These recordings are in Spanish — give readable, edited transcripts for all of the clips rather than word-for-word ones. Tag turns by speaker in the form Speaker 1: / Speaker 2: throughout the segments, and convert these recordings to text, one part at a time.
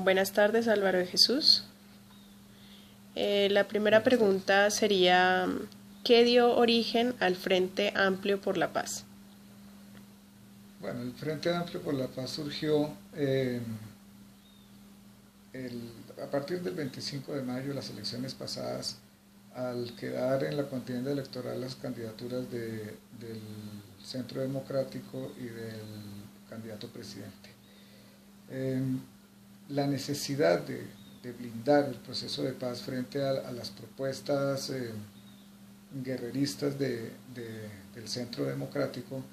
Speaker 1: Buenas tardes, Álvaro de Jesús. La primera pregunta sería, ¿qué dio origen al Frente Amplio por la Paz?
Speaker 2: Bueno, el Frente Amplio por la Paz surgió a partir del 25 de mayo, las elecciones pasadas, al quedar en la contienda electoral las candidaturas del Centro Democrático y del candidato presidente. La necesidad de blindar el proceso de paz frente a las propuestas guerreristas del Centro Democrático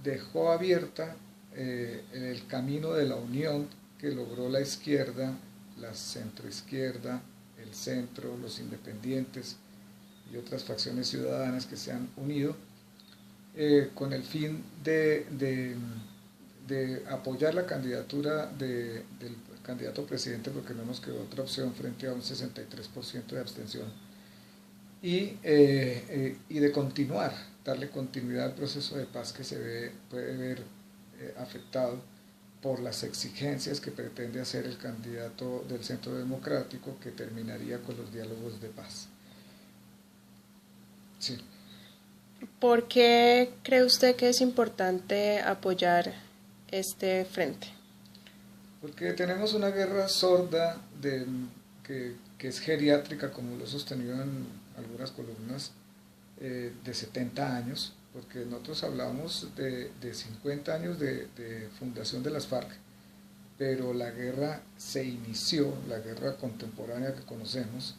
Speaker 2: dejó abierta el camino de la unión que logró la izquierda, la centroizquierda, el centro, los independientes y otras facciones ciudadanas que se han unido con el fin de apoyar la candidatura del candidato presidente, porque no nos quedó otra opción frente a un 63% de abstención, y de continuar, darle continuidad al proceso de paz que puede ver afectado por las exigencias que pretende hacer el candidato del Centro Democrático, que terminaría con los diálogos de paz. Sí.
Speaker 1: ¿Por qué cree usted que es importante apoyar este frente?
Speaker 2: Porque tenemos una guerra sorda que es geriátrica, como lo he sostenido en algunas columnas, de 70 años, porque nosotros hablamos de 50 años de fundación de las FARC, pero la guerra se inició, la guerra contemporánea que conocemos,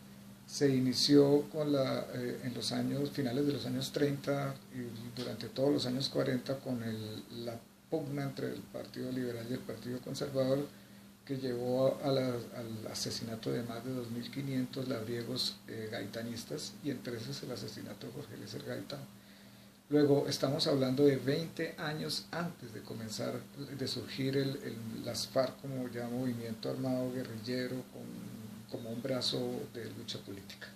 Speaker 2: se inició en los finales de los años 30 y durante todos los años 40 con la pugna entre el Partido Liberal y el Partido Conservador, que llevó al asesinato de más de 2.500 labriegos gaitanistas, y entre esos el asesinato de Jorge Eliezer Gaitán. Luego estamos hablando de 20 años antes de comenzar, de surgir las FARC como ya movimiento armado guerrillero, como un brazo de lucha política.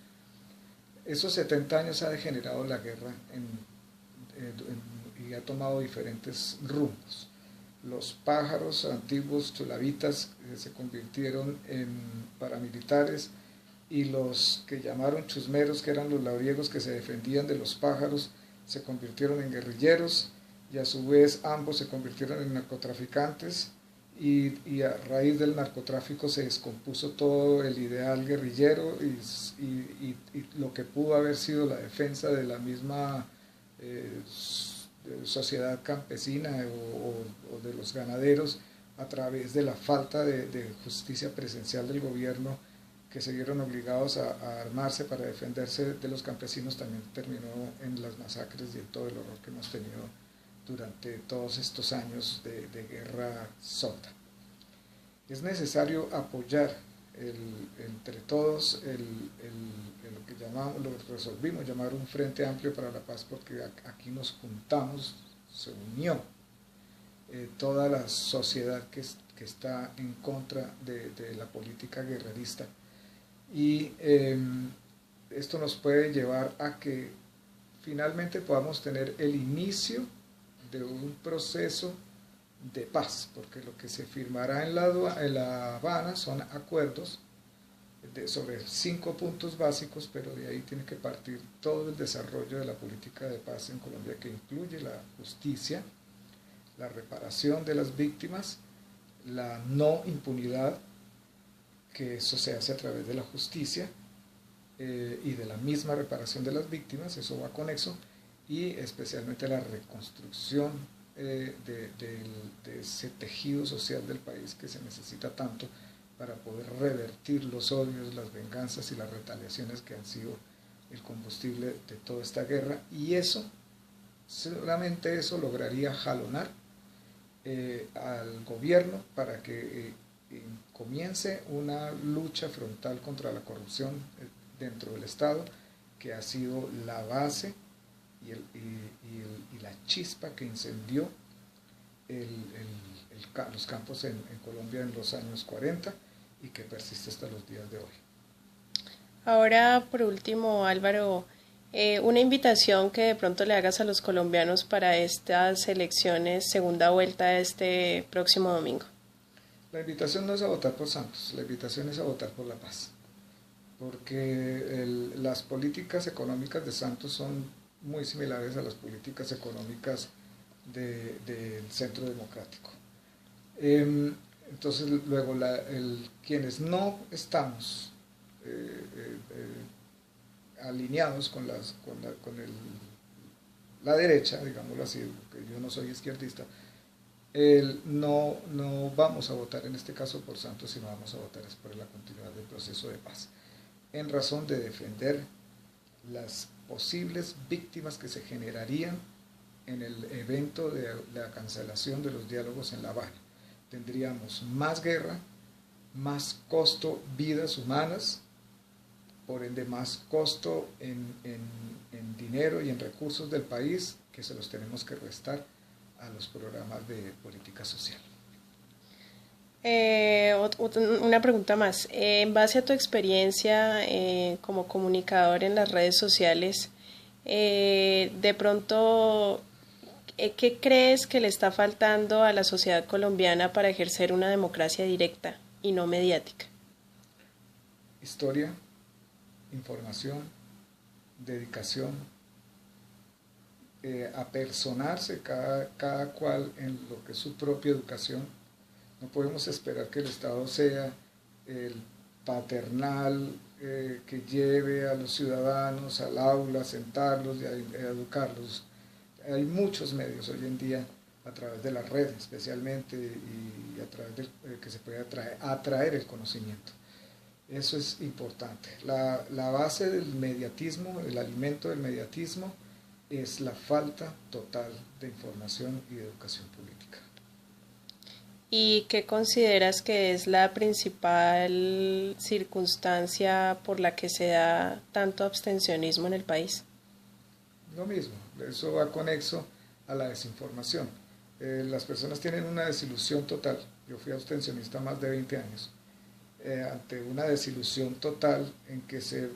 Speaker 2: Esos 70 años ha degenerado la guerra y ha tomado diferentes rumbos. Los pájaros antiguos chulavitas se convirtieron en paramilitares, y los que llamaron chusmeros, que eran los labriegos que se defendían de los pájaros, se convirtieron en guerrilleros, y a su vez ambos se convirtieron en narcotraficantes, y a raíz del narcotráfico se descompuso todo el ideal guerrillero y lo que pudo haber sido la defensa de la misma sociedad campesina o de los ganaderos, a través de la falta de justicia presencial del gobierno, que se vieron obligados a armarse para defenderse de los campesinos, también terminó en las masacres y en todo el horror que hemos tenido durante todos estos años de guerra sorda. Es necesario apoyar entre todos lo que lo resolvimos llamar un Frente Amplio para la Paz, porque aquí nos juntamos, se unió toda la sociedad que está en contra de la política guerrerista, y esto nos puede llevar a que finalmente podamos tener el inicio de un proceso de paz, porque lo que se firmará en La Habana son acuerdos sobre 5 puntos básicos, pero de ahí tiene que partir todo el desarrollo de la política de paz en Colombia, que incluye la justicia, la reparación de las víctimas, la no impunidad, que eso se hace a través de la justicia y de la misma reparación de las víctimas, eso va conexo, y especialmente la reconstrucción de ese tejido social del país que se necesita tanto para poder revertir los odios, las venganzas y las retaliaciones que han sido el combustible de toda esta guerra, y solamente eso lograría jalonar al gobierno para que comience una lucha frontal contra la corrupción dentro del Estado, que ha sido la base y la chispa que incendió los campos en Colombia en los años 40 y que persiste hasta los días de hoy.
Speaker 1: Ahora, por último, Álvaro, una invitación que de pronto le hagas a los colombianos para estas elecciones, segunda vuelta este próximo domingo.
Speaker 2: La invitación no es a votar por Santos, la invitación es a votar por la paz, porque las políticas económicas de Santos son muy similares a las políticas económicas del Centro Democrático. Entonces, luego, quienes no estamos alineados con la derecha, digámoslo así, porque yo no soy izquierdista, no vamos a votar en este caso por Santos, sino vamos a votar por la continuidad del proceso de paz, en razón de defender las posibles víctimas que se generarían en el evento de la cancelación de los diálogos en La Habana. Tendríamos más guerra, más costo, vidas humanas, por ende más costo en dinero y en recursos del país, que se los tenemos que restar a los programas de política social.
Speaker 1: Una pregunta más. En base a tu experiencia como comunicador en las redes sociales, de pronto, ¿qué crees que le está faltando a la sociedad colombiana para ejercer una democracia directa y no mediática?
Speaker 2: Historia, información, dedicación, apersonarse cada cual en lo que es su propia educación. No podemos esperar que el Estado sea el paternal que lleve a los ciudadanos al aula, a sentarlos y a educarlos. Hay muchos medios hoy en día, a través de las redes especialmente, y a través de que se puede atraer el conocimiento. Eso es importante. La base del mediatismo, el alimento del mediatismo, es la falta total de información y de educación política.
Speaker 1: ¿Y qué consideras que es la principal circunstancia por la que se da tanto abstencionismo en el país?
Speaker 2: Lo mismo, eso va conexo a la desinformación. Las personas tienen una desilusión total. Yo fui abstencionista más de 20 años. Ante una desilusión total en que se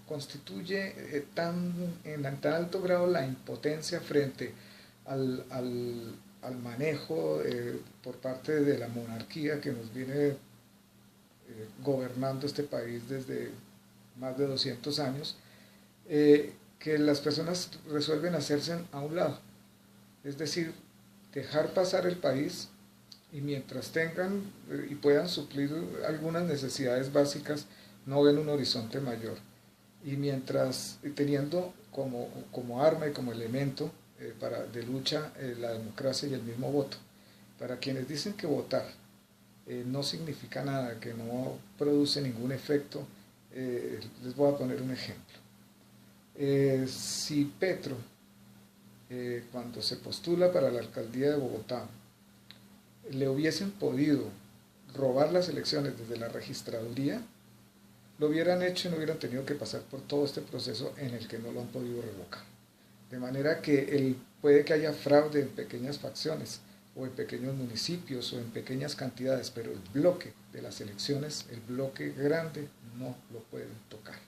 Speaker 2: constituye en tan alto grado la impotencia frente al manejo por parte de la monarquía que nos viene gobernando este país desde más de 200 años, que las personas resuelven hacerse a un lado, es decir, dejar pasar el país, y mientras tengan y puedan suplir algunas necesidades básicas, no ven un horizonte mayor. Y mientras teniendo como arma y como elemento de lucha la democracia y el mismo voto. Para quienes dicen que votar no significa nada, que no produce ningún efecto, les voy a poner un ejemplo. Si Petro, cuando se postula para la alcaldía de Bogotá, le hubiesen podido robar las elecciones desde la registraduría, lo hubieran hecho y no hubieran tenido que pasar por todo este proceso en el que no lo han podido revocar. De manera que puede que haya fraude en pequeñas facciones, o en pequeños municipios, o en pequeñas cantidades, pero el bloque de las elecciones, el bloque grande, no lo pueden tocar.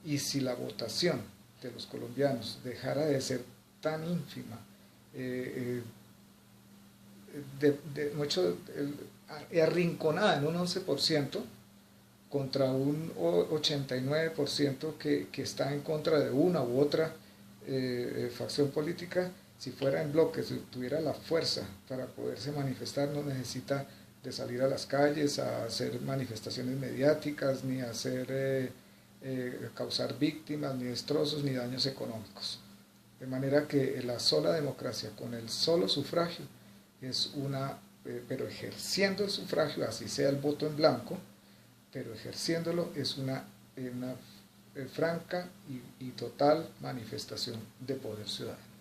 Speaker 2: Y si la votación de los colombianos dejara de ser tan ínfima, arrinconada en un 11% contra un 89% que está en contra de una u otra facción política, si fuera en bloque, si tuviera la fuerza para poderse manifestar, no necesita de salir a las calles a hacer manifestaciones mediáticas, ni a causar víctimas, ni destrozos, ni daños económicos. De manera que la sola democracia con el solo sufragio es pero ejerciendo el sufragio, así sea el voto en blanco, pero ejerciéndolo es una franca y total manifestación de poder ciudadano.